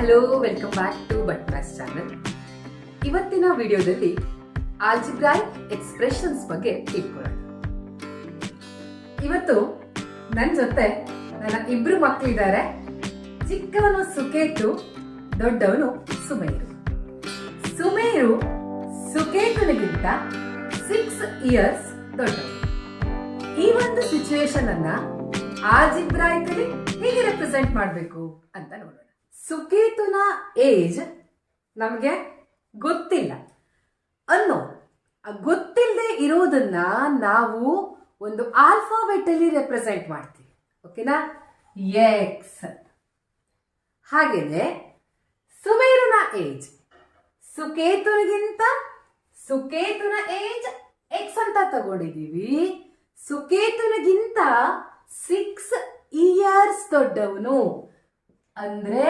Hello, welcome back to but maths channel. ಇವತ್ತಿನ ವಿಡಿಯೋದಲ್ಲಿ algebraic expressions ಬಗ್ಗೆ ತಿಳ್ಕೊಳ್ಳೋಣ. ಇವತ್ತು ನನ್ನ ಜೊತೆ ನನ್ನ ಇಬ್ರು ಮಕ್ಕಳಿದ್ದಾರೆ. ಚಿಕ್ಕವನು ಸುಕೇತು, ದೊಡ್ಡವನು ಸುಮೇರು. ಸುಮೇರು ಸುಕೇತನಿಗಿಂತ 6 ಇಯರ್ಸ್ ದೊಡ್ಡವನು. ಈ ಒಂದು ಸಿಚುವೇಶನ್ ಅನ್ನ ಆಲ್ಜಿಬ್ರಾಯಿಕ್ ಅಲ್ಲಿ ಹೇಗೆ ರೆಪ್ರೆಸೆಂಟ್ ಮಾಡಬೇಕು ಅಂತ ನೋಡೋಣ. ಸುಕೇತುನ ಏಜ್ ನಮಗೆ ಗೊತ್ತಿಲ್ಲ ಅನ್ನೋ ಗೊತ್ತಿಲ್ಲದೆ ಇರೋದನ್ನ ನಾವು ಒಂದು ಆಲ್ಫಾಬೆಟ್ ಅಲ್ಲಿ ರೆಪ್ರೆಸೆಂಟ್ ಮಾಡ್ತೀವಿ. ಓಕೆನಾ? ಎಕ್ಸ್. ಹಾಗೇನೆ ಸುಮೇರುನ ಏಜ್ ಸುಕೇತುನ ಏಜ್ ಎಕ್ಸ್ ಅಂತ ತಗೊಂಡಿದೀವಿ. ಸುಕೇತುನಿಗಿಂತ 6 ಇಯರ್ಸ್ ದೊಡ್ಡವನು ಅಂದ್ರೆ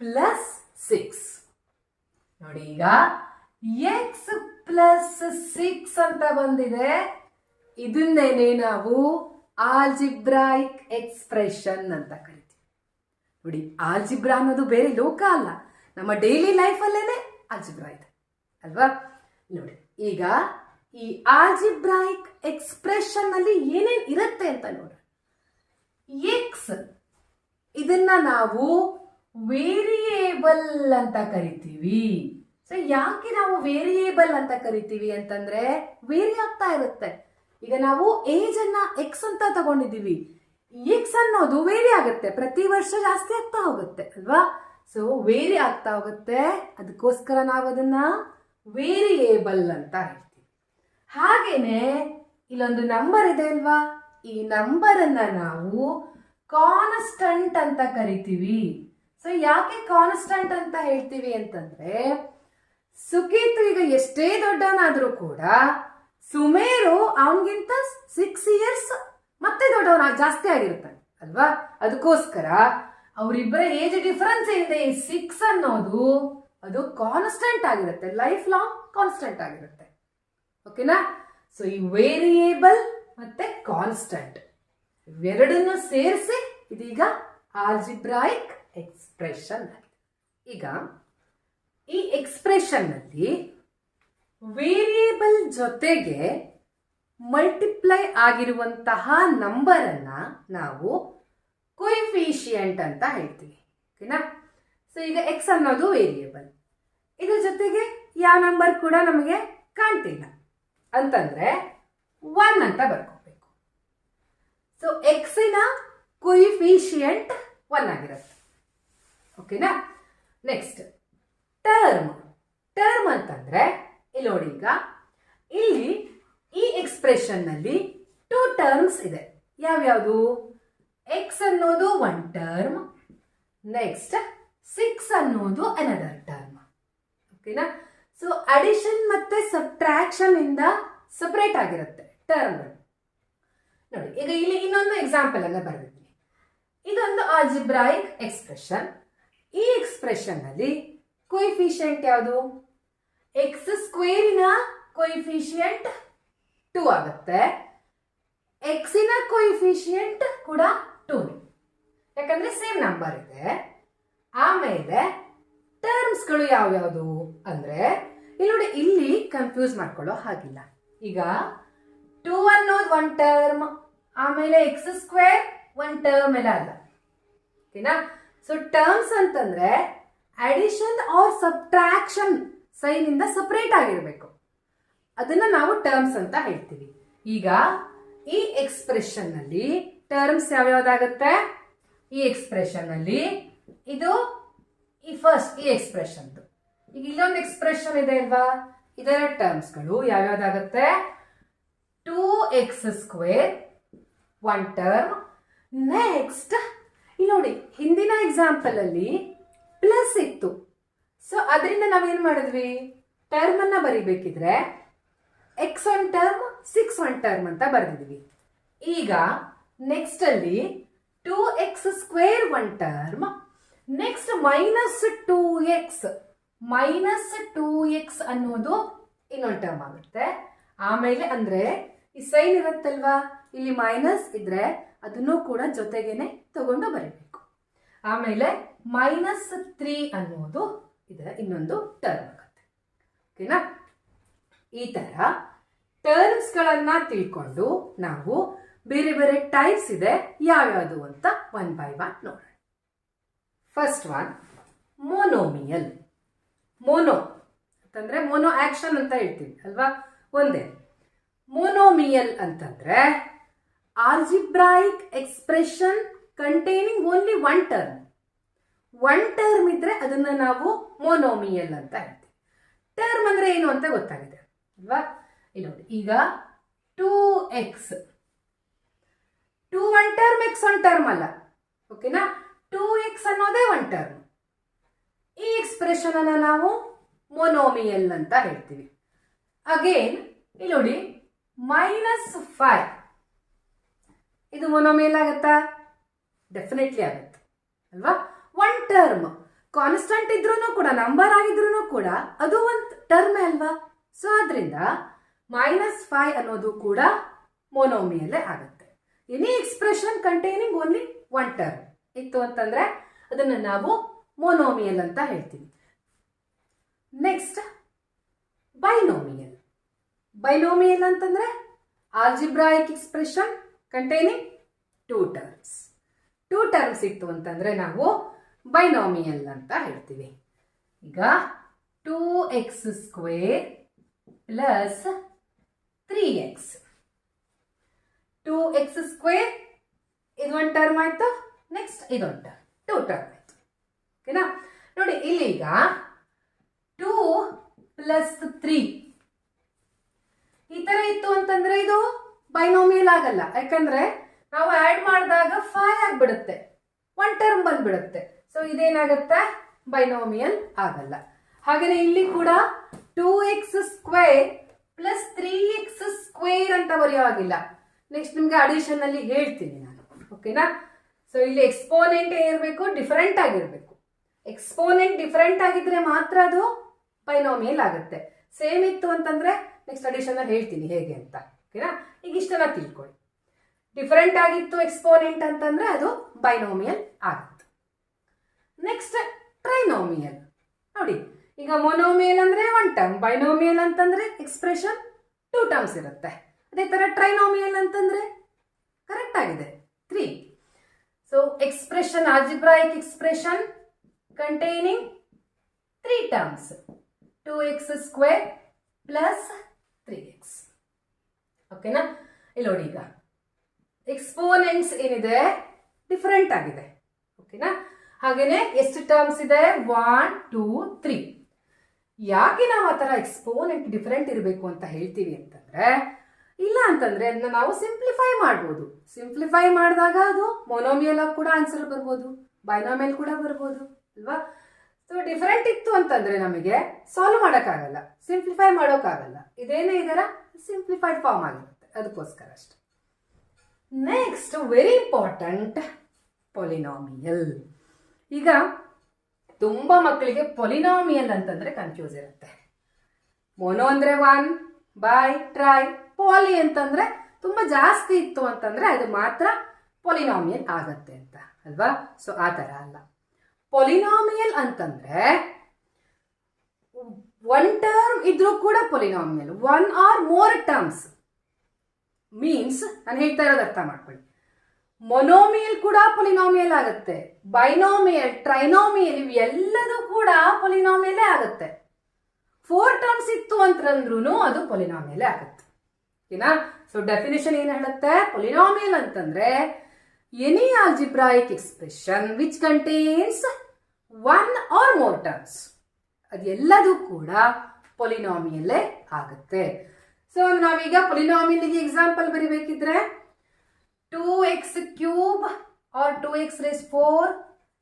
+6. ನೋಡಿ, ಈಗ ಎಕ್ಸ್ +6 ಅಂತ ಬಂದಿದೆ. ಇದನ್ನೇನೆ ನಾವು ಆಲ್ಜಿಬ್ರಾಯಿಕ್ ಎಕ್ಸ್ಪ್ರೆಷನ್ ಅಂತ ಕರಿತೀವಿ. ನೋಡಿ, ಆಲ್ಜಿಬ್ರಾ ಅನ್ನೋದು ಬೇರೆ ಲೋಕ ಅಲ್ಲ, ನಮ್ಮ ಡೈಲಿ ಲೈಫ್ ಅಲ್ಲೇನೆ ಆಲ್ಜಿಬ್ರಾ ಇದೆ ಅಲ್ವಾ? ನೋಡಿ, ಈಗ ಈ ಆಲ್ಜಿಬ್ರಾಯಿಕ್ ಎಕ್ಸ್ಪ್ರೆಷನ್ ಅಲ್ಲಿ ಏನೇನ್ ಇರುತ್ತೆ ಅಂತ ನೋಡೋಣ. ಎಕ್ಸ್ ಇದನ್ನ ನಾವು ವೇರಿಯೇಬಲ್ ಅಂತ ಕರಿತೀವಿ. ಸೊ ಯಾಕೆ ನಾವು ವೇರಿಯೇಬಲ್ ಅಂತ ಕರಿತೀವಿ ಅಂತಂದ್ರೆ ವೇರಿ ಆಗ್ತಾ ಇರುತ್ತೆ. ಈಗ ನಾವು ಏಜ್ ಅನ್ನ ಎಕ್ಸ್ ಅಂತ ತಗೊಂಡಿದೀವಿ. ಎಕ್ಸ್ ಅನ್ನೋದು ವೇರಿ ಆಗುತ್ತೆ, ಪ್ರತಿ ವರ್ಷ ಜಾಸ್ತಿ ಆಗ್ತಾ ಹೋಗುತ್ತೆ ಅಲ್ವಾ? ಸೊ ವೇರಿ ಆಗ್ತಾ ಹೋಗುತ್ತೆ, ಅದಕ್ಕೋಸ್ಕರ ನಾವು ಅದನ್ನ ವೇರಿಯೇಬಲ್ ಅಂತ ಹೇಳ್ತೀವಿ. ಹಾಗೇನೆ ಇಲ್ಲೊಂದು ನಂಬರ್ ಇದೆ ಅಲ್ವಾ, ಈ ನಂಬರ್ ಅನ್ನ ನಾವು ಕಾನ್ಸ್ಟಂಟ್ ಅಂತ ಕರಿತೀವಿ. ಸೊ ಯಾಕೆ ಕಾನ್ಸ್ಟಂಟ್ ಅಂತ ಹೇಳ್ತೀವಿ ಅಂತಂದ್ರೆ ಸುಕೇತು ಈಗ ಎಷ್ಟೇ ದೊಡ್ಡವನಾದ್ರೂ ಕೂಡ ಸುಮೇರು ಅವನಿಗಿಂತ 6 ಇಯರ್ಸ್ ಮತ್ತೆ ದೊಡ್ಡವನ ಜಾಸ್ತಿ ಆಗಿರ್ತಾನೆ ಅಲ್ವಾ? ಅದಕ್ಕೋಸ್ಕರ ಅವರಿಬ್ಬರ ಏಜ್ ಡಿಫರೆನ್ಸ್ ಏನಿದೆ 6 ಅನ್ನೋದು ಅದು ಕಾನ್ಸ್ಟಂಟ್ ಆಗಿರುತ್ತೆ, ಲೈಫ್ ಲಾಂಗ್ ಕಾನ್ಸ್ಟಂಟ್ ಆಗಿರುತ್ತೆ. ಓಕೆನಾ? ಸೊ ಈ ವೇರಿಯೇಬಲ್ ಮತ್ತೆ ಕಾನ್ಸ್ಟಂಟ್ ಇವೆರಡನ್ನು ಸೇರಿಸಿ ಇದೀಗ ಆಲ್ಜಿಬ್ರಾಯಿಕ್ ಎಕ್ಸ್ಪ್ರೆಷನ್ ಆಗಿದೆ. ಈಗ ಈ ಎಕ್ಸ್ಪ್ರೆಷನ್ ನಲ್ಲಿ ವೇರಿಯೇಬಲ್ ಜೊತೆಗೆ ಮಲ್ಟಿಪ್ಲೈ ಆಗಿರುವಂತಹ ನಂಬರ್ ಅನ್ನ ನಾವು ಕೊಯಿಫಿಷಿಯಂಟ್ ಅಂತ ಹೇಳ್ತೀವಿ. ಓಕೆನಾ? ಸೊ ಈಗ ಎಕ್ಸ್ ಅನ್ನೋದು ವೇರಿಯೇಬಲ್, ಇದ್ರ ಜೊತೆಗೆ ಯಾವ ನಂಬರ್ ಕೂಡ ನಮಗೆ ಕಾಣ್ತಿಲ್ಲ ಅಂತಂದ್ರೆ 1 ಅಂತ ಬರ್ಕೋಬೇಕು. ಸೊ ಎಕ್ಸಿನ ಕೊಯಿಫಿಷಿಯಂಟ್ 1 ಆಗಿರುತ್ತೆ. ಓಕೆನಾ? ನೆಕ್ಸ್ಟ್ ಟರ್ಮ್ ಅಂತಂದ್ರೆ ಇಲ್ಲಿ ನೋಡಿ, ಈಗ ಇಲ್ಲಿ ಈ ಎಕ್ಸ್ಪ್ರೆಷನ್ ನಲ್ಲಿ 2 ಟರ್ಮ್ಸ್ ಇದೆ. ಯಾವ್ಯಾವುದು? ಎಕ್ಸ್ ಅನ್ನೋದು 1 ಟರ್ಮ್, ನೆಕ್ಸ್ಟ್ 6 ಅನ್ನೋದು ಅನದರ್ ಟರ್ಮ್. ಓಕೆನಾ? ಸೊ ಅಡಿಷನ್ ಮತ್ತೆ ಸಬ್ಟ್ರಾಕ್ಷನ್ ಇಂದ ಸಪರೇಟ್ ಆಗಿರುತ್ತೆ ಟರ್ಮ್ಗಳು. ನೋಡಿ, ಈಗ ಇಲ್ಲಿ ಇನ್ನೊಂದು ಎಕ್ಸಾಂಪಲ್ ಅನ್ನ ಬರೆದಿದ್ದೀನಿ. ಇದೊಂದು ಆಲ್ಜಿಬ್ರಾಯಿಕ್ ಎಕ್ಸ್ಪ್ರೆಷನ್. ಈ ಎಕ್ಸ್ಪ್ರೆಷನ್ ನಲ್ಲಿ ಕೊಯಿಫಿಷಿಯಂಟ್ ಯಾವುದು? ಎಕ್ಸ್ ಸ್ಕ್ವೇರಿನ ಕೊಯಿಫಿಷಿಯಂಟ್ 2 ಆಗುತ್ತೆ, ಎಕ್ಸಿನ ಕೊಯಿಫಿಷಿಯಂಟ್ ಕೂಡ 2, ಯಾಕಂದ್ರೆ ಸೇಮ್ ನಂಬರ್ ಇದೆ. ಆಮೇಲೆ ಟರ್ಮ್ಸ್ಗಳು ಯಾವ್ಯಾವುದು ಅಂದ್ರೆ ಇಲ್ಲಿ ನೋಡಿ, ಇಲ್ಲಿ ಕನ್ಫ್ಯೂಸ್ ಮಾಡ್ಕೊಳ್ಳೋ ಹಾಗಿಲ್ಲ. ಈಗ 2 ಅನ್ನೋದು 1 ಟರ್ಮ್, ಆಮೇಲೆ ಎಕ್ಸ್ ಸ್ಕ್ವೇರ್ 1 ಟರ್ಮ್ ಎಲ್ಲ ಅಲ್ಲ. ಓಕೆನಾ? ಸೊ ಟರ್ಮ್ಸ್ ಅಂತಂದ್ರೆ ಅಡಿಷನ್ ಆರ್ ಸಬ್ಟ್ರಾಕ್ಷನ್ ಸೈನ್ ಇಂದ ಸಪರೇಟ್ ಆಗಿರ್ಬೇಕು, ಅದನ್ನ ನಾವು ಟರ್ಮ್ಸ್ ಅಂತ ಹೇಳ್ತೀವಿ. ಈಗ ಈ ಎಕ್ಸ್ಪ್ರೆಷನ್ ನಲ್ಲಿ ಟರ್ಮ್ಸ್ ಯಾವ್ಯಾವ್ದಾಗತ್ತೆ? ಈ ಎಕ್ಸ್ಪ್ರೆಷನ್ ಅಲ್ಲಿ ಇದು ಈ ಎಕ್ಸ್ಪ್ರೆಷನ್. ಈಗ ಇಲ್ಲೊಂದು ಎಕ್ಸ್ಪ್ರೆಷನ್ ಇದೆ ಅಲ್ವಾ, ಇದರ ಟರ್ಮ್ಸ್ಗಳು ಯಾವ್ಯಾವ್ದಾಗತ್ತೆ? 2x square 1 term. ನೆಕ್ಸ್ಟ್ ಇಲ್ಲಿ ನೋಡಿ, ಹಿಂದಿನ ಎಕ್ಸಾಂಪಲ್ ಅಲ್ಲಿ ಪ್ಲಸ್ ಇತ್ತು, ಸೊ ಅದರಿಂದ ನಾವೇನ್ ಮಾಡಿದ್ವಿ? ಟರ್ಮ್ ಅನ್ನ ಬರಿಬೇಕಿದ್ರೆ x 1 ಟರ್ಮ್ 6 1 ಟರ್ಮ್ ಅಂತ ಬರೆದಿದ್ವಿ. ಈಗ ನೆಕ್ಸ್ಟ್ ಅಲ್ಲಿ 2x square 1 term, next -2x ಅನ್ನೋದು ಇನ್ನೊಂದು ಟರ್ಮ್ ಆಗುತ್ತೆ. ಆಮೇಲೆ ಅಂದ್ರೆ ಈ ಸೈನ್ ಇರುತ್ತಲ್ವಾ, ಇಲ್ಲಿ ಮೈನಸ್ ಇದ್ರೆ ಅದನ್ನು ಕೂಡ ಜೊತೆಗೇನೆ ತಗೊಂಡು ಬರೀಬೇಕು. ಆಮೇಲೆ -3 ಅನ್ನೋದು ಇದರ ಇನ್ನೊಂದು ಟರ್ಮ್ ಆಗುತ್ತೆ. ಓಕೆನಾ? ಈ ತರ ಟರ್ಮ್ಸ್ಗಳನ್ನ ತಿಳ್ಕೊಂಡು ನಾವು ಬೇರೆ ಬೇರೆ ಟೈಪ್ಸ್ ಇದೆ ಯಾವ್ಯಾವುದು ಅಂತ 1 by 1 ನೋಡೋಣ. First one monomial. ಮೋನೋ ಅಂತಂದ್ರೆ ಮೋನೋ ಆಕ್ಷನ್ ಅಂತ ಹೇಳ್ತೀವಿ ಅಲ್ವಾ, ಒಂದೇ. ಮೋನೋಮಿಯಲ್ ಅಂತಂದ್ರೆ algebraic expression containing only one term. One term ಇದ್ರೆ ಅದನ್ನ ನಾವು ಮೋನೋಮಿಯಲ್ ಅಂತ ಹೇಳ್ತೀವಿ. ಟರ್ಮ್ ಅಂದ್ರೆ ಏನು ಅಂತ ಗೊತ್ತಾಗಿದೆ ಅಲ್ವಾ? ಇಲ್ಲಿ ನೋಡಿ, ಈಗ 2x 2 one term, x one term ಅಲ್ಲ. ಓಕೆನಾ? 2x ಅನ್ನೋದೇ ಒನ್ ಟರ್ಮ್. ಈ ಎಕ್ಸ್ಪ್ರೆಷನ್ ಅನ್ನ ನಾವು ಮೋನೋಮಿಯಲ್ ಅಂತ ಹೇಳ್ತೀವಿ. ಅಗೇನ್ ಇಲ್ಲಿ ನೋಡಿ, -5 ಇದು ಮೋನೋಮಿಯಲ್ ಆಗುತ್ತಾ? ಡೆಫಿನೆಟ್ಲಿ ಆಗುತ್ತೆ ಅಲ್ವಾ? ಒನ್ ಟರ್ಮ್ ಕಾನ್ಸ್ಟಂಟ್ ಇದ್ರೂ ಕೂಡ, ನಂಬರ್ ಆಗಿದ್ರು ಕೂಡ ಅದು ಒಂದು ಟರ್ಮ್ ಅಲ್ವಾ? ಸೊ ಆದ್ರಿಂದ -5 ಅನ್ನೋದು ಕೂಡ ಮೋನೋಮಿಯಲ್ಲೇ ಆಗುತ್ತೆ. Any expression containing only one term ಇತ್ತು ಅಂತಂದ್ರೆ ಅದನ್ನ ನಾವು ಮೋನೋಮಿಯಲ್ ಅಂತ ಹೇಳ್ತೀವಿ. Next binomial. ಬೈನೋಮಿಯಲ್ ಅಂತಂದ್ರೆ algebraic expression containing 2 terms. 2 terms ಇತ್ತು ಅಂತಂದ್ರೆ ನಾವು ಬೈನೋಮಿಯಲ್ ಅಂತ ಹೇಳ್ತೀವಿ. ಈಗ 2x² ಪ್ಲಸ್ 3x. 2x² ಇದೊಂದು ಟರ್ಮ್ ಆಯ್ತು, ನೆಕ್ಸ್ಟ್ ಇದೊಂದು ಟರ್ಮ್, 2 ಟರ್ಮ್ ಆಯ್ತು. ಓಕೆನಾ? ನೋಡಿ, ಇಲ್ಲಿಗ 2 ಪ್ಲಸ್ 3 ಈ ತರ ಇತ್ತು ಅಂತಂದ್ರೆ ಇದು ಬೈನೋಮಿಯಲ್ ಆಗಲ್ಲ. ಯಾಕಂದ್ರೆ ನಾವು ಆಡ್ ಮಾಡಿದಾಗ 5 ಆಗ್ಬಿಡುತ್ತೆ, ಒನ್ ಟರ್ಮ್ ಬಂದ್ಬಿಡುತ್ತೆ. ಸೊ ಇದೇನಾಗುತ್ತೆ? ಬೈನೋಮಿಯಲ್ ಆಗಲ್ಲ. ಹಾಗೇನೆ ಇಲ್ಲಿ ಕೂಡ 2x² ಪ್ಲಸ್ 3x² ಅಂತ ಬರೆಯೋ ಆಗಿಲ್ಲ. ನೆಕ್ಸ್ಟ್ ನಿಮ್ಗೆ ಅಡಿಷನ್ ಅಲ್ಲಿ ಹೇಳ್ತೀನಿ ನಾನು. ಓಕೆನಾ? ಸೊ ಇಲ್ಲಿ ಎಕ್ಸ್ಪೋನೆಂಟ್ ಏನಿರಬೇಕು? ಡಿಫರೆಂಟ್ ಆಗಿರ್ಬೇಕು. ಎಕ್ಸ್ಪೋನೆಂಟ್ ಡಿಫರೆಂಟ್ ಆಗಿದ್ರೆ ಮಾತ್ರ ಅದು ಬೈನೋಮಿಯಲ್ ಆಗುತ್ತೆ. ಸೇಮ್ ಇತ್ತು ಅಂತಂದ್ರೆ ನೆಕ್ಸ್ಟ್ ಅಡಿಷನ್ ಅಲ್ಲಿ ಹೇಳ್ತೀನಿ ಹೇಗೆ ಅಂತ. ಓಕೆನಾ? ಈಗ ಇಷ್ಟನ್ನ ತಿಳ್ಕೊಳ್ಳಿ. ಡಿಫರೆಂಟ್ ಆಗಿತ್ತು ಎಕ್ಸ್ಪೋನೆಂಟ್ ಅಂತಂದ್ರೆ ಅದು ಬೈನೋಮಿಯಲ್ ಆಗುತ್ತೆ. ನೆಕ್ಸ್ಟ್ ಟ್ರೈನೋಮಿಯಲ್. ನೋಡಿ, ಈಗ ಮೊನೋಮಿಯಲ್ ಅಂದ್ರೆ ಒನ್ ಟರ್ಮ್, ಬೈನೋಮಿಯಲ್ ಅಂತಂದ್ರೆ ಎಕ್ಸ್ಪ್ರೆಷನ್ 2 ಟರ್ಮ್ಸ್ ಇರುತ್ತೆ. ಅದೇ ತರ ಟ್ರೈನೋಮಿಯಲ್ ಅಂತಂದ್ರೆ ಕರೆಕ್ಟ್ ಆಗಿದೆ 3. So expression, algebraic expression containing 3 terms, 2x² plus 3x. ಓಕೆನಾ? ಇಲ್ಲಿ ನೋಡಿ, ಈಗ ಎಕ್ಸ್ಪೋನೆಂಟ್ಸ್ ಏನಿದೆ ಡಿಫರೆಂಟ್ ಆಗಿದೆ. ಓಕೆನಾ? ಹಾಗೇನೆ ಎಷ್ಟು ಟರ್ಮ್ಸ್ ಇದೆ? 1 2 3. ಯಾಕೆ ನಾವು ಆ ತರ ಎಕ್ಸ್ಪೋನೆಂಟ್ ಡಿಫರೆಂಟ್ ಇರಬೇಕು ಅಂತ ಹೇಳ್ತೀವಿ ಅಂತಂದ್ರೆ, ಇಲ್ಲ ಅಂತಂದ್ರೆ ಅದನ್ನ ನಾವು ಸಿಂಪ್ಲಿಫೈ ಮಾಡ್ಬೋದು. ಸಿಂಪ್ಲಿಫೈ ಮಾಡಿದಾಗ ಅದು ಮೊನೋಮಿಯಲ್ ಕೂಡ ಆನ್ಸರ್ ಬರ್ಬೋದು, ಬೈನೋಮಿಯಲ್ ಕೂಡ ಬರ್ಬೋದು ಅಲ್ವಾ? ಸೊ ಡಿಫರೆಂಟ್ ಇತ್ತು ಅಂತಂದ್ರೆ ನಮಗೆ ಸಾಲ್ವ್ ಮಾಡೋಕ್ಕಾಗಲ್ಲ, ಸಿಂಪ್ಲಿಫೈ ಮಾಡೋಕ್ಕಾಗಲ್ಲ. ಇದೇನೇ ಇದರ ಸಿಂಪ್ಲಿಫೈಡ್ ಫಾರ್ಮ್ ಆಗಿರುತ್ತೆ, ಅದಕ್ಕೋಸ್ಕರ ಅಷ್ಟೆ. Next very important, polynomial. ಈಗ ತುಂಬಾ ಮಕ್ಕಳಿಗೆ ಪೊಲಿನಾಮಿಯಲ್ ಅಂತಂದ್ರೆ ಕನ್ಫ್ಯೂಸ್ ಇರುತ್ತೆ. ಮೊನೋ ಅಂದ್ರೆ 1, ಬೈ, ಟ್ರೈ. ಪಾಲಿ ಅಂತಂದ್ರೆ ತುಂಬಾ ಜಾಸ್ತಿ ಇತ್ತು ಅಂತಂದ್ರೆ ಅದು ಮಾತ್ರ ಪೊಲಿನಾಮಿಯಲ್ ಆಗತ್ತೆ ಅಂತ ಅಲ್ವಾ? ಸೊ ಆ ತರ ಅಲ್ಲ. ಪೊಲಿನಾಮಿಯಲ್ ಅಂತಂದ್ರೆ ಒನ್ ಟರ್ಮ್ ಇದ್ರೂ ಕೂಡ polynomial, 1 or more terms means, ನಾನು ಹೇಳ್ತಾ ಇರೋದು ಅರ್ಥ ಮಾಡ್ಕೊಳ್ಳಿ. ಮೊನೋಮಿಯಲ್ ಕೂಡ ಪೊಲಿನಾಮಿಯಲ್ ಆಗುತ್ತೆ, ಬೈನೋಮಿಯಲ್, ಟ್ರೈನೋಮಿಯಲ್ ಇವೆಲ್ಲದೂ ಕೂಡ ಪೊಲಿನಾಮಿಯಲ್ಲೇ ಆಗುತ್ತೆ. 4 ಟರ್ಮ್ಸ್ ಇತ್ತು ಅಂತಂದ್ರೂ ಅದು ಪೊಲಿನಾಮಿಯಲ್ಲೇ ಆಗುತ್ತೆ. ಓಕೆನಾ? ಸೊ ಡೆಫಿನೇಷನ್ ಏನು ಹೇಳುತ್ತೆ? ಪೊಲಿನಾಮಿಯಲ್ ಅಂತಂದ್ರೆ any algebraic expression which contains 1 or more terms, ಅದೆಲ್ಲದೂ ಕೂಡ ಪೊಲಿನಾಮಿಯಲ್ಲೇ ಆಗುತ್ತೆ. ಸೊ ನಾವೀಗ ಪೊಲಿನಾಮಿಯಲ್ಗೆ ಎಕ್ಸಾಂಪಲ್ ಬರಿಬೇಕಿದ್ರೆ 2x³ or 2x⁴,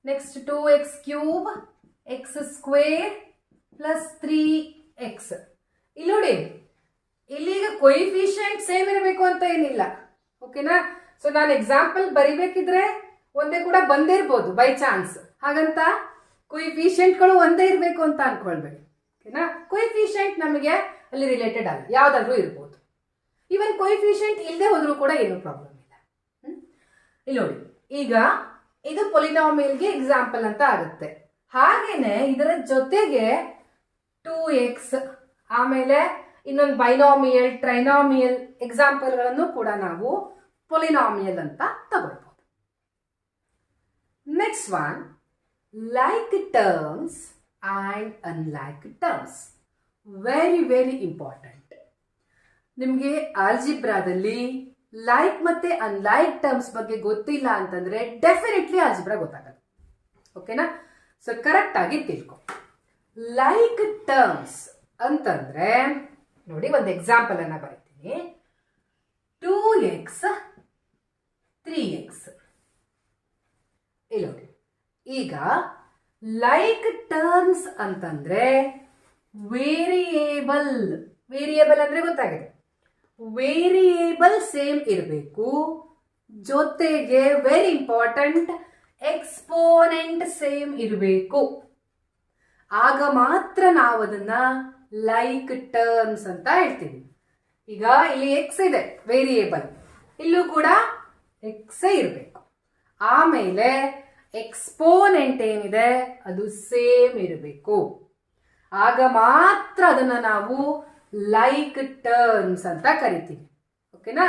next 2x³ x² plus 3x. ಇಲ್ಲಿ ನೋಡಿ, ಇಲ್ಲಿಗ ಕೊಯಿಫಿಷಿಯಂಟ್ ಸೇಮ್ ಇರಬೇಕು ಅಂತ ಏನಿಲ್ಲ. ಓಕೆನಾ? ಸೊ ನಾನು ಎಕ್ಸಾಂಪಲ್ ಬರಿಬೇಕಿದ್ರೆ ಒಂದೇ ಕೂಡ ಬಂದೇ ಇರ್ಬೋದು ಬೈ ಚಾನ್ಸ್. ಹಾಗಂತ ಕೊಯಿಫಿಷಿಯಂಟ್ಗಳು ಒಂದೇ ಇರಬೇಕು ಅಂತ ಅನ್ಕೊಳ್ಬೇಡಿ. ಓಕೆನಾ? ಕೊಯಿಫಿಷಿಯಂಟ್ ನಮಗೆ ಅಲ್ಲಿ ರಿಲೇಟೆಡ್ ಅಲ್ಲ, ಯಾವ್ದಾದ್ರೂ ಇರ್ಬೋದು. ಈವನ್ ಕೊಯಿಫಿಷಿಯಂಟ್ ಇಲ್ಲದೆ ಹೋದ್ರೂ ಕೂಡ ಏನೂ ಪ್ರಾಬ್ಲಮ್ ಇಲ್ಲ. ಇಲ್ಲಿ ನೋಡಿ, ಈಗ ಇದು ಪೊಲಿನಾಮಿಯಲ್ಗೆ ಎಕ್ಸಾಂಪಲ್ ಅಂತ ಆಗುತ್ತೆ. ಹಾಗೇನೆ ಇದರ ಜೊತೆಗೆ 2x ಆಮೇಲೆ ಇನ್ನೊಂದು ಬೈನಾಮಿಯಲ್, ಟ್ರೈನಾಮಿಯಲ್ ಎಕ್ಸಾಂಪಲ್ಗಳನ್ನು ಕೂಡ ನಾವು ಪೊಲಿನಾಮಿಯಲ್ ಅಂತ ತಗೊಳ್ಬಹುದು. Next one, like terms and unlike terms. Very very important. ನಿಮಗೆ ಆಲ್ಜಿಬ್ರಾದಲ್ಲಿ ಲೈಕ್ ಮತ್ತೆ ಅನ್ಲೈಕ್ ಟರ್ಮ್ಸ್ ಬಗ್ಗೆ ಗೊತ್ತಿಲ್ಲ ಅಂತಂದ್ರೆ ಡೆಫಿನೆಟ್ಲಿ ಆಲ್ಜಿಬ್ರಾ ಗೊತ್ತಾಗಲ್ಲ. ಓಕೆನಾ? ಸೊ ಕರೆಕ್ಟ್ ಆಗಿ ತಿಳ್ಕೊ. ಲೈಕ್ ಟರ್ಮ್ಸ್ ಅಂತಂದ್ರೆ ನೋಡಿ, ಒಂದು ಎಕ್ಸಾಂಪಲ್ ಅನ್ನ ಬರೀತೀನಿ. 2x 3x. ಇಲ್ಲಿ ನೋಡಿ, ಈಗ ಲೈಕ್ ಟರ್ಮ್ಸ್ ಅಂತಂದ್ರೆ ವೇರಿಯೇಬಲ್. ವೇರಿಯೇಬಲ್ ಅಂದ್ರೆ ಗೊತ್ತಾಗಿದೆ, ವೇರಿಯೇಬಲ್ ಸೇಮ್ ಇರಬೇಕು, ಜೊತೆಗೆ ವೆರಿ ಇಂಪಾರ್ಟೆಂಟ್ ಎಕ್ಸ್ಪೋನೆಂಟ್ ಸೇಮ್ ಇರಬೇಕು. ಆಗ ಮಾತ್ರ ನಾವು ಅದನ್ನ ಲೈಕ್ ಟರ್ಮ್ಸ್ ಅಂತ ಹೇಳ್ತೀವಿ. ಈಗ ಇಲ್ಲಿ ಎಕ್ಸ್ ಇದೆ ವೇರಿಯೇಬಲ್, ಇಲ್ಲೂ ಕೂಡ ಎಕ್ಸ್ ಇರಬೇಕು. ಆಮೇಲೆ ಎಕ್ಸ್ಪೋನೆಂಟ್ ಏನಿದೆ ಅದು ಸೇಮ್ ಇರಬೇಕು. ಆಗ ಮಾತ್ರ ಅದನ್ನ ನಾವು ಲೈಕ್ ಟರ್ಮ್ಸ್ ಅಂತ ಕರಿತೀವಿ. ಓಕೆನಾ?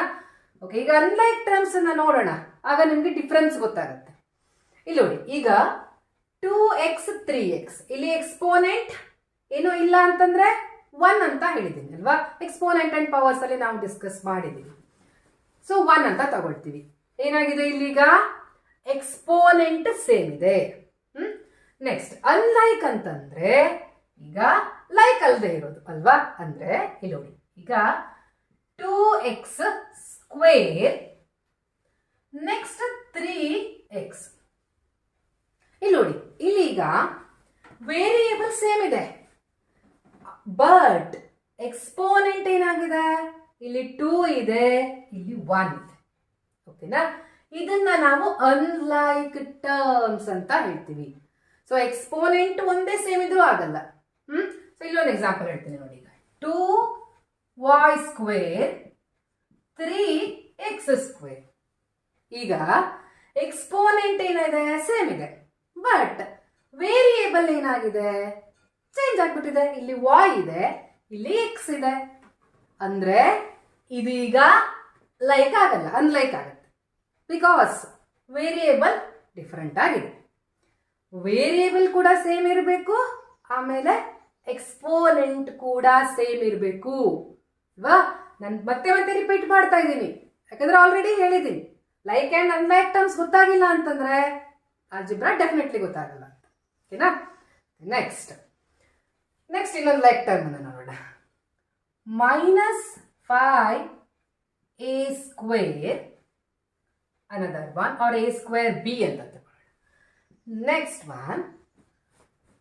ಓಕೆ, ಈಗ ಅನ್ಲೈಕ್ ಟರ್ಮ್ಸ್ ಅನ್ನ ನೋಡೋಣ, ಆಗ ನಿಮ್ಗೆ ಡಿಫ್ರೆನ್ಸ್ ಗೊತ್ತಾಗುತ್ತೆ. ಇಲ್ಲಿ ನೋಡಿ, ಈಗ 2x 3x, ಇಲ್ಲಿ ಎಕ್ಸ್ಪೋನೆಂಟ್ ಏನೋ ಇಲ್ಲ ಅಂತಂದ್ರೆ 1 ಅಂತ ಹೇಳಿದ್ದೀನಿ ಅಲ್ವಾ? ಎಕ್ಸ್ಪೋನೆಂಟ್ ಅಂಡ್ ಪವರ್ಸ್ ಅಲ್ಲಿ ನಾವು ಡಿಸ್ಕಸ್ ಮಾಡಿದ್ದೀವಿ. ಸೊ 1 ಅಂತ ತಗೊಳ್ತೀವಿ. ಏನಾಗಿದೆ ಇಲ್ಲಿಗ? ಎಕ್ಸ್ಪೋನೆಂಟ್ ಸೇಮ್ ಇದೆ. ನೆಕ್ಸ್ಟ್ ಅನ್ಲೈಕ್ ಅಂತಂದ್ರೆ ಈಗ ಲೈಕ್ ಅಲ್ಲದೆ ಇರೋದು ಅಲ್ವಾ? ಅಂದ್ರೆ ಇಲ್ಲಿ ನೋಡಿ, ಈಗ 2x ಸ್ಕ್ವೇರ್ ನೆಕ್ಸ್ಟ್ 3x. ಇಲ್ಲಿ ನೋಡಿ, ಇಲ್ಲಿ ಈಗ ವೇರಿಯೇಬಲ್ ಸೇಮ್ ಇದೆ, ಬಟ್ ಎಕ್ಸ್ಪೋನೆಂಟ್ ಏನಾಗಿದೆ? ಇಲ್ಲಿ 2 ಇದೆ, ಇಲ್ಲಿ 1 ಇದೆ. ಓಕೆನಾ? ಇದನ್ನ ನಾವು ಅನ್ಲೈಕ್ ಟರ್ಮ್ಸ್ ಅಂತ ಹೇಳ್ತೀವಿ. ಸೊ ಎಕ್ಸ್ಪೋನೆಂಟ್ ಒಂದೇ ಸೇಮ್ ಇದ್ರೂ ಆಗಲ್ಲ. ಸೊ ಇಲ್ಲೊಂದು ಎಕ್ಸಾಂಪಲ್ ಹೇಳ್ತೀನಿ ನೋಡಿ. ಈಗ 2y ಸ್ಕ್ವೇರ್ 3x ಸ್ಕ್ವೇರ್. ಈಗ ಎಕ್ಸ್ಪೋನೆಂಟ್ ಏನಿದೆ? ಸೇಮ್ ಇದೆ, ಬಟ್ ವೇರಿಯೇಬಲ್ ಏನಾಗಿದೆ? ಚೇಂಜ್ ಆಗ್ಬಿಟ್ಟಿದೆ. ಇಲ್ಲಿ y ಇದೆ, ಇಲ್ಲಿ x ಇದೆ. ಅಂದ್ರೆ ಇದೀಗ ಲೈಕ್ ಆಗಲ್ಲ, ಅನ್ಲೈಕ್ ಆಗುತ್ತೆ. ಬಿಕಾಸ್ ವೇರಿಯೇಬಲ್ ಡಿಫರೆಂಟ್ ಆಗಿದೆ. ವೇರಿಯೇಬಲ್ ಕೂಡ ಸೇಮ್ ಇರಬೇಕು, ಆಮೇಲೆ ಎಕ್ಸ್ಪೋನೆಂಟ್ ಕೂಡ ಸೇಮ್ ಇರಬೇಕು ಅಲ್ವಾ? ನಾನು ಮತ್ತೆ ಮತ್ತೆ ರಿಪೀಟ್ ಮಾಡ್ತಾ ಇದ್ದೀನಿ, ಯಾಕಂದ್ರೆ ಆಲ್ರೆಡಿ ಹೇಳಿದ್ದೀನಿ. ಲೈಕ್ ಅಂಡ್ ಅನ್ಲೈಕ್ ಟರ್ಮ್ಸ್ ಗೊತ್ತಾಗಿಲ್ಲ ಅಂತಂದ್ರೆ ಆಲ್ಜಿಬ್ರಾ ಡೆಫಿನೆಟ್ಲಿ ಗೊತ್ತಾಗಲ್ಲ ಅಂತ. ಓಕೆನಾ? ನೆಕ್ಸ್ಟ್ ಇನ್ನೊಂದು ಲೈಕ್ ಟರ್ಮ್ ಅನ್ನು ನೋಡೋಣ. -5a square another one, or a square b ಅಂತ ತಗೊಳ್ಳೋಣ. Next one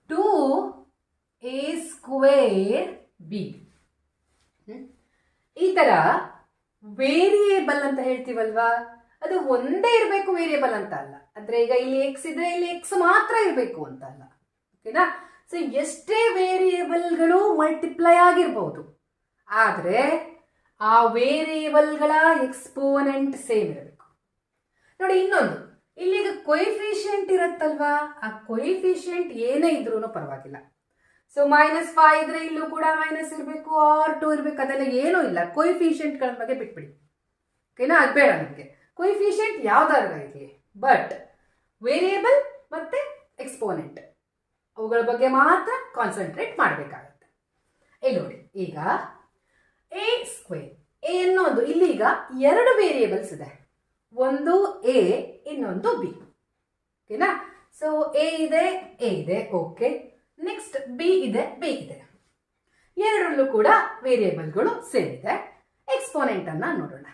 2a square b. ಈ ತರ ವೇರಿಯೇಬಲ್ ಅಂತ ಹೇಳ್ತೀವಲ್ವಾ, ಅದು ಒಂದೇ ಇರಬೇಕು, ವೇರಿಯೇಬಲ್ ಅಂತ ಅಲ್ಲ. ಅಂದ್ರೆ ಈಗ ಇಲ್ಲಿ ಎಕ್ಸ್ ಇದ್ರೆ ಇಲ್ಲಿ ಎಕ್ಸ್ ಮಾತ್ರ ಇರಬೇಕು ಅಂತ ಅಲ್ಲ. ಓಕೆನಾ? ಸೊ ಎಷ್ಟೇ ವೇರಿಯೇಬಲ್ಗಳು ಮಲ್ಟಿಪ್ಲೈ ಆಗಿರ್ಬಹುದು, ಆದ್ರೆ ಆ ವೇರಿಯೇಬಲ್ಗಳ ಎಕ್ಸ್ಪೋನೆಂಟ್ ಸೇಮ್ ಇರಬೇಕು. ನೋಡಿ, ಇನ್ನೊಂದು, ಇಲ್ಲಿಗ ಕೊಯಿಫಿಷಿಯಂಟ್ ಇರುತ್ತಲ್ವಾ, ಆ ಕೊಯಿಫಿಷಿಯಂಟ್ ಏನೇ ಇದ್ರೂ ಪರವಾಗಿಲ್ಲ. ಸೊ -5 ಇದ್ರೆ ಇಲ್ಲೂ ಕೂಡ ಮೈನಸ್ ಇರಬೇಕು, ಆರ್ 2 ಇರಬೇಕು, ಅದೆಲ್ಲ ಏನೂ ಇಲ್ಲ. ಕೊಯಿಫಿಷಿಯಂಟ್ಗಳ ಬಗ್ಗೆ ಬಿಟ್ಬಿಡಿ. ಓಕೆನಾ? ಅದು ಬೇಡ ನಮಗೆ. ಕೊಯಿಫಿಷಿಯಂಟ್ ಯಾವ್ದಾದ್ರು ಇರಲಿ, ಬಟ್ ವೇರಿಯೇಬಲ್ ಮತ್ತೆ ಎಕ್ಸ್ಪೋನೆಂಟ್ ಅವುಗಳ ಬಗ್ಗೆ ಮಾತ್ರ ಕಾನ್ಸಂಟ್ರೇಟ್ ಮಾಡಬೇಕಾಗತ್ತೆ. ಇಲ್ಲಿ ನೋಡಿ, ಈಗ a ಸ್ಕ್ವೇರ್, a ಅನ್ನೋದು ಇಲ್ಲಿ ಈಗ 2 ವೇರಿಯೇಬಲ್ಸ್ ಇದೆ, ಒಂದು a ಇನ್ನೊಂದು b. ಓಕೆನಾ? ಸೊ a ಇದೆ, ಓಕೆ. ನೆಕ್ಸ್ಟ್ b ಇದೆ, ಎರಡರಲ್ಲೂ ಕೂಡ ವೇರಿಯೇಬಲ್ಗಳು ಸೇಮ್ ಇದೆ. ಎಕ್ಸ್ಪೋನೆಂಟ್ ಅನ್ನ ನೋಡೋಣ.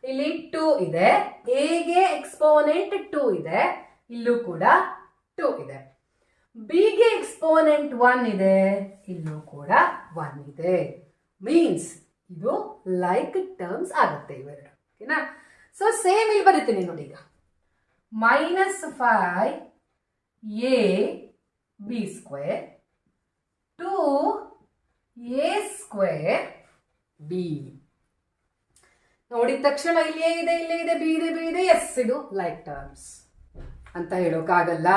ಇಲ್ಲಿ 2 ಇದೆ, a ಗೆ ಎಕ್ಸ್ಪೋನೆಂಟ್ 2 ಇದೆ, ಇಲ್ಲೂ ಕೂಡ 2 ಇದೆ. b ಗೆ ಎಕ್ಸ್ಪೋನೆಂಟ್ 1 ಇದೆ, ಇಲ್ಲೂ ಕೂಡ 1 ಇದೆ. ಮೀನ್ಸ್ ಇದು ಲೈಕ್ ಟರ್ಮ್ಸ್ ಆಗುತ್ತೆ ಇವೆರಡು. ಓಕೆನಾ? ಸೊ ಸೇಮ್ ಇಲ್ಲಿ ಬರೀತೀನಿ ನೋಡಿ. ಈಗ -5ab square 2a square b. ನೋಡಿದ ತಕ್ಷಣ ಇಲ್ಲೇ ಇದೆ, ಬಿ ಇದೆ, ಎಸ್, ಇದು ಲೈಕ್ ಟರ್ಮ್ಸ್ ಅಂತ ಹೇಳೋಕ್ಕಾಗಲ್ಲ.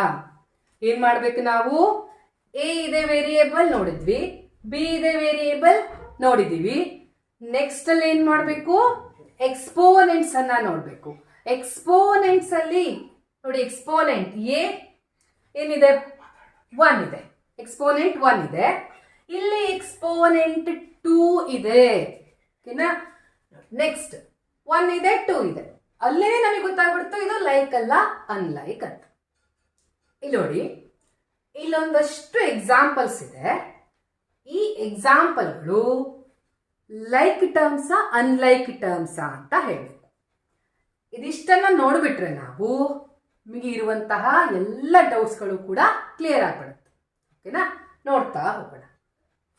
ಏನ್ ಮಾಡ್ಬೇಕು ನಾವು? ಎ ಇದೆ ವೇರಿಯೇಬಲ್ ನೋಡಿದ್ವಿ, ಬಿ ಇದೆ ವೇರಿಯೇಬಲ್ ನೋಡಿದೀವಿ. ನೆಕ್ಸ್ಟ್ ಅಲ್ಲಿ ಏನ್ ಮಾಡ್ಬೇಕು? ಎಕ್ಸ್ಪೋನೆಂಟ್ಸ್ ಅನ್ನ ನೋಡ್ಬೇಕು. ಎಕ್ಸ್ಪೋನೆಂಟ್ಸ್ ಅಲ್ಲಿ ನೋಡಿ, ಎಕ್ಸ್ಪೋನೆಂಟ್ ಎ ಏನಿದೆ? 1 ಇದೆ. ಎಕ್ಸ್ಪೋನೆಂಟ್ 1 ಇದೆ. ಇಲ್ಲಿ ಎಕ್ಸ್ಪೋನೆಂಟ್ 2 ಇದೆ. ಓಕೆನಾ? ನೆಕ್ಸ್ಟ್ 1 ಇದೆ, 2 ಇದೆ. ಅಲ್ಲೇ ನಮಗೆ ಗೊತ್ತಾಗ್ಬಿಡ್ತು ಇದು ಲೈಕ್ ಅಲ್ಲ, ಅನ್ಲೈಕ್ ಅಂತ. ಇಲ್ಲಿ ನೋಡಿ, ಇಲ್ಲೊಂದಷ್ಟು ಎಕ್ಸಾಂಪಲ್ಸ್ ಇದೆ. ಈ ಎಕ್ಸಾಂಪಲ್ಗಳು ಲೈಕ್ ಟರ್ಮ್ಸಾ ಅನ್ಲೈಕ್ ಟರ್ಮ್ಸಾ ಅಂತ ಹೇಳಬೇಕು. ಇದಿಷ್ಟನ್ನ ನೋಡ್ಬಿಟ್ರೆ ನಾವು ನಿಮಗೆ ಇರುವಂತಹ ಎಲ್ಲ ಡೌಟ್ಸ್ಗಳು ಕೂಡ ಕ್ಲಿಯರ್ ಆಗ್ಬಿಡುತ್ತೆ. ಓಕೆನಾ? ನೋಡ್ತಾ ಹೋಗೋಣ.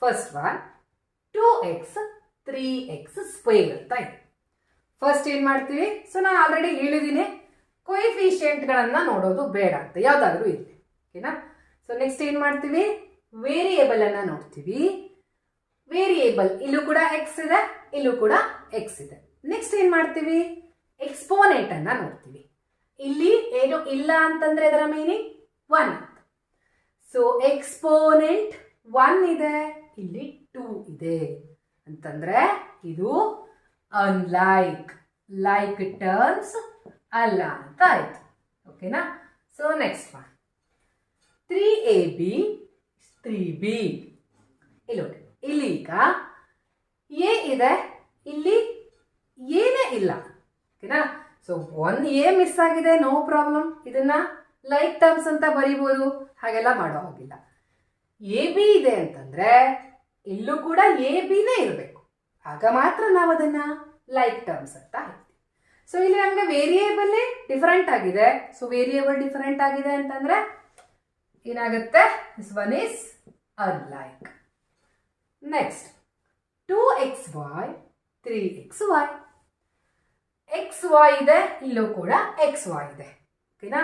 First one, 2x 3x square ಅಂತ ಇದೆ. ಫಸ್ಟ್ ಏನ್ ಮಾಡ್ತೀವಿ? ಸೊ ನಾನು ಆಲ್ರೆಡಿ ಹೇಳಿದ್ದೀನಿ, ಕೊಯಿಫಿಷಿಯೆಂಟ್ಗಳನ್ನ ನೋಡೋದು ಬೇಡ ಅಂತ, ಯಾವ್ದಾದ್ರು ಇದೆ. ಓಕೆನಾ? ಸೊ ನೆಕ್ಸ್ಟ್ ಏನ್ ಮಾಡ್ತೀವಿ? ವೇರಿಯೇಬಲ್ ಅನ್ನ ನೋಡ್ತೀವಿ. ವೇರಿಯೇಬಲ್ ಇಲ್ಲೂ ಕೂಡ ಎಕ್ಸ್ ಇದೆ, ಇಲ್ಲೂ ಕೂಡ ಎಕ್ಸ್ ಇದೆ. ನೆಕ್ಸ್ಟ್ ಏನ್ ಮಾಡ್ತೀವಿ? ಎಕ್ಸ್ಪೋನೆಂಟ್ ಅನ್ನ ನೋಡ್ತೀವಿ. ಇಲ್ಲಿ ಏನು ಇಲ್ಲ ಅಂತಂದ್ರೆ ಅದರ ಮೀನಿಂಗ್ 1 ಅಂತ. ಸೊ ಎಕ್ಸ್ಪೋನೆಂಟ್ 1 ಇದೆ, ಇಲ್ಲಿ 2 ಇದೆ ಅಂತಂದ್ರೆ ಇದು ಅನ್ಲೈಕ್, ಲೈಕ್ ಟರ್ಮ್ಸ್ ಅಲ್ಲ ಅಂತ ಆಯ್ತು. ಓಕೆನಾ? So next one, 3ab 3b. ಇಲ್ಲಿ ನೋಡಿ, ಇಲ್ಲಿ ಈಗ ಎ ಇದೆ, ಇಲ್ಲಿ ಏನೇ ಇಲ್ಲ. ಓಕೆನಾ? ಸೊ 1 ಎ ಮಿಸ್ ಆಗಿದೆ, ನೋ ಪ್ರಾಬ್ಲಮ್. ಇದನ್ನ ಲೈಕ್ ಟರ್ಮ್ಸ್ ಅಂತ ಬರೀಬಹುದು, ಹಾಗೆಲ್ಲ ಮಾಡೋ ಹಾಗಿಲ್ಲ. ಎ ಬಿ ಇದೆ ಅಂತಂದ್ರೆ ಇಲ್ಲೂ ಕೂಡ ಎ ಬಿನೇ ಇರಬೇಕು, ಆಗ ಮಾತ್ರ ನಾವು ಅದನ್ನ ಲೈಕ್ ಟರ್ಮ್ಸ್ ಅಂತ ಹೇಳ್ತೀವಿ. ಸೊ ಇಲ್ಲಿ ನಮ್ಗೆ ವೇರಿಯೇಬಲ್ ಡಿಫರೆಂಟ್ ಆಗಿದೆ. ಸೊ ವೇರಿಯೇಬಲ್ ಡಿಫರೆಂಟ್ ಆಗಿದೆ ಅಂತಂದ್ರೆ ಏನಾಗುತ್ತೆ? This one is unlike. Next 2xy 3xy. xy ಇದೆ, ಇಲ್ಲೂ ಕೂಡ xy ಇದೆ. ಓಕೆನಾ?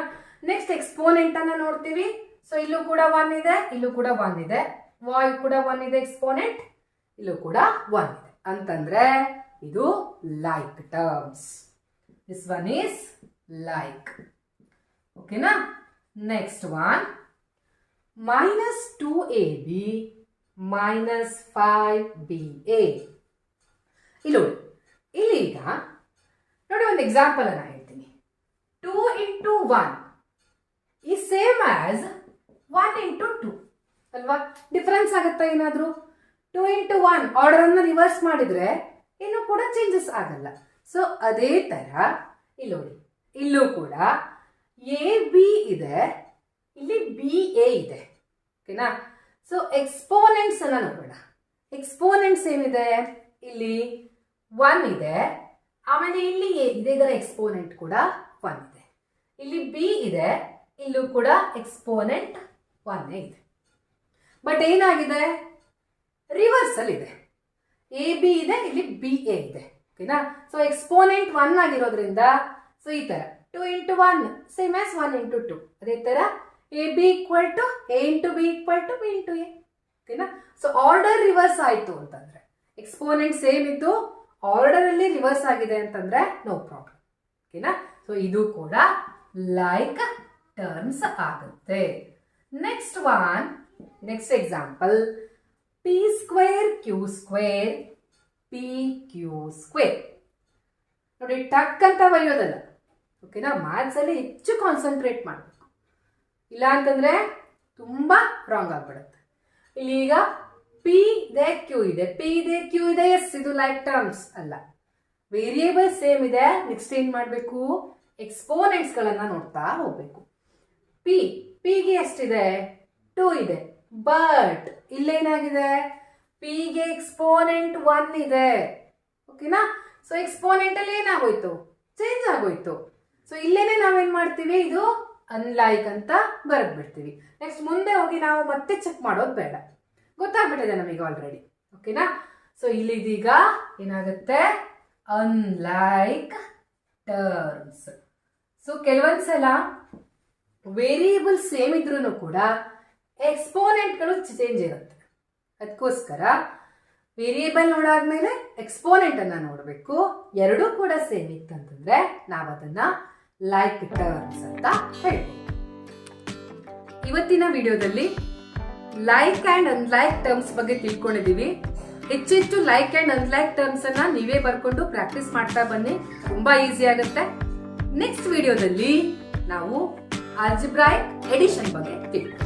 ನೆಕ್ಸ್ಟ್ ಎಕ್ಸ್ಪೋನೆಂಟ್ ಅನ್ನ ನೋಡ್ತೀವಿ. ಸೊ ಇಲ್ಲೂ ಕೂಡ 1 ಇದೆ, ಇಲ್ಲೂ ಕೂಡ 1 ಇದೆ, y ಕೂಡ 1 ಇದೆ ಎಕ್ಸ್ಪೋನೆಂಟ್, ಇಲ್ಲೂ ಕೂಡ 1 ಇದೆ ಅಂತಂದ್ರೆ ಇದು like terms. This one is like. ಓಕೆನಾ? Next one, -2ab -5ba. ಇಲ್ಲಿ ಈಗ ನೋಡಿ, ಒಂದು ಎಕ್ಸಾಂಪಲ್ ಅನ್ನ ಹೇಳ್ತೀನಿ. 2 into 1 is same as 1 into 2 ಅಲ್ವಾ? ಡಿಫರೆನ್ಸ್ ಆಗುತ್ತಾ ಏನಾದ್ರು? 2 into 1 ಆರ್ಡರ್ ಅನ್ನ ರಿವರ್ಸ್ ಮಾಡಿದ್ರೆ ಇನ್ನು ಕೂಡ ಚೇಂಜಸ್ ಆಗಲ್ಲ. ಸೊ ಅದೇ ತರ ಇಲ್ಲಿ ನೋಡಿ, ಇಲ್ಲೂ ಕೂಡ ಎ ಬಿ ಇದೆ, ಇಲ್ಲಿ ಬಿ ಎ ಇದೆ. ಓಕೆನಾ? ಸೊ ಎಕ್ಸ್ಪೋನೆಂಟ್ಸ್ ಅನ್ನ ನೋಡೋಣ. ಎಕ್ಸ್ಪೋನೆಂಟ್ಸ್ ಏನಿದೆ? ಇಲ್ಲಿ 1 ಇದೆ, ಆಮೇಲೆ ಇಲ್ಲಿ ಎ ಇದೆ, ಇದರ ಎಕ್ಸ್ಪೋನೆಂಟ್ ಕೂಡ 1 ಇದೆ. ಇಲ್ಲಿ ಬಿ ಇದೆ, ಇಲ್ಲೂ ಕೂಡ ಎಕ್ಸ್ಪೋನೆಂಟ್ 1 ಇದೆ. ಬಟ್ ಏನಾಗಿದೆ? ರಿವರ್ಸಲ್ ಇದೆ. ಎ ಬಿ ಇದೆ, ಇಲ್ಲಿ ಬಿ ಎ ಇದೆ. ಓಕೆನಾ? ಸೊ ಎಕ್ಸ್ಪೋನೆಂಟ್ 1 ಆಗಿರೋದ್ರಿಂದ ಸೊ ಈ ತರ 2 into 1 ಸೇಮ್ ಆಸ್ 1 into 2. ಅದೇ ತರ A B equal to A into B equal to B into A. ಓಕೆನಾ? ಸೊ ಆರ್ಡರ್ ರಿವರ್ಸ್ ಆಯ್ತು ಅಂತಂದ್ರೆ, ಎಕ್ಸ್ಪೋನೆಂಟ್ ಸೇಮ್ ಇದ್ದು ಆರ್ಡರ್ ಅಲ್ಲಿ ರಿವರ್ಸ್ ಆಗಿದೆ ಅಂತಂದ್ರೆ ನೋ ಪ್ರಾಬ್ಲಮ್. ಓಕೆನಾ? ಸೊ ಇದು ಕೂಡ ಲೈಕ್ ಟರ್ಮ್ಸ್ ಆಗುತ್ತೆ. Next one, next example, p square q square pq square. ನೋಡಿ, ಟಕ್ ಅಂತ ಬರೆಯೋದಲ್ಲ. ಓಕೆನಾ? ಮ್ಯಾಥ್ಸ್ ಅಲ್ಲಿ ಹೆಚ್ಚು ಕಾನ್ಸಂಟ್ರೇಟ್ ಮಾಡಬೇಕು, ಇಲ್ಲ ಅಂತಂದ್ರೆ ತುಂಬಾ ರಾಂಗ್ ಆಗ್ಬಿಡುತ್ತೆ. ಇಲ್ಲಿ ಈಗ ಪಿ ಇದೆ, ಕ್ಯೂ ಇದೆ, ಪಿ ಇದೆ, ಕ್ಯೂ ಇದೆ. ಎಸ್, ಇದು ಲೈಕ್ ಟರ್ಮ್ಸ್ ಅಲ್ಲ. ವೇರಿಯೇಬಲ್ ಸೇಮ್ ಇದೆ. ನೆಕ್ಸ್ಟ್ ಏನ್ ಮಾಡ್ಬೇಕು? ಎಕ್ಸ್ಪೋನೆಂಟ್ಸ್ ಗಳನ್ನ ನೋಡ್ತಾ ಹೋಗ್ಬೇಕು. ಪಿಗೆ ಎಷ್ಟಿದೆ? 2 ಇದೆ. ಬಟ್ ಇಲ್ಲೇನಾಗಿದೆ? ಪಿಗೆ ಎಕ್ಸ್ಪೋನೆಂಟ್ 1 ಇದೆ. ಓಕೆನಾ? ಸೊ ಎಕ್ಸ್ಪೋನೆಂಟ್ ಅಲ್ಲಿ ಏನಾಗೋಯ್ತು? ಚೇಂಜ್ ಆಗೋಯ್ತು. ಸೊ ಇಲ್ಲೇನೆ ನಾವೇನ್ ಮಾಡ್ತೀವಿ? ಇದು ಅನ್ಲೈಕ್ ಅಂತ ಬರೆದ್ಬಿಡ್ತೀವಿ. ನೆಕ್ಸ್ಟ್ ಮುಂದೆ ಹೋಗಿ ನಾವು ಮತ್ತೆ ಚೆಕ್ ಮಾಡೋದು ಬೇಡ, ಗೊತ್ತಾಗ್ಬಿಟ್ಟಿದೆ ನಮಗೆ ಆಲ್ರೆಡಿ. ಓಕೆನಾ? ಸೊ ಇಲ್ಲಿದೀಗ ಏನಾಗುತ್ತೆ? Unlike terms. ಸೊ ಕೆಲವೊಂದ್ಸಲ ವೇರಿಯೇಬಲ್ ಸೇಮ್ ಇದ್ರೂ ಕೂಡ ಎಕ್ಸ್ಪೋನೆಂಟ್ಗಳು ಚೇಂಜ್ ಇರುತ್ತೆ. ಅದಕ್ಕೋಸ್ಕರ ವೇರಿಯೇಬಲ್ ನೋಡಾದ್ಮೇಲೆ ಎಕ್ಸ್ಪೋನೆಂಟ್ ಅನ್ನ ನೋಡಬೇಕು. ಎರಡೂ ಕೂಡ ಸೇಮ್ ಇತ್ತಂತಂದ್ರೆ ನಾವು ಅದನ್ನ ಲೈಕ್ ಟರ್ಮ್ಸ್ ಅಂತ ಹೇಳ್ಬೋದು. ಇವತ್ತಿನ ವಿಡಿಯೋದಲ್ಲಿ ಲೈಕ್ ಅಂಡ್ ಅನ್ಲೈಕ್ ಟರ್ಮ್ಸ್ ಬಗ್ಗೆ ತಿಳ್ಕೊಂಡಿದೀವಿ. ಹೆಚ್ಚೆಚ್ಚು ಲೈಕ್ ಅಂಡ್ ಅನ್ಲೈಕ್ ಟರ್ಮ್ಸ್ ಅನ್ನ ನೀವೇ ಬರ್ಕೊಂಡು ಪ್ರಾಕ್ಟೀಸ್ ಮಾಡ್ತಾ ಬನ್ನಿ, ತುಂಬಾ ಈಸಿ ಆಗುತ್ತೆ. ನೆಕ್ಸ್ಟ್ ವಿಡಿಯೋದಲ್ಲಿ ನಾವು ಆಲ್ಜಿಬ್ರಾಯಿಕ್ ಎಡಿಷನ್ ಬಗ್ಗೆ ತಿಳ್ಕೊಳ್ಳೋಣ.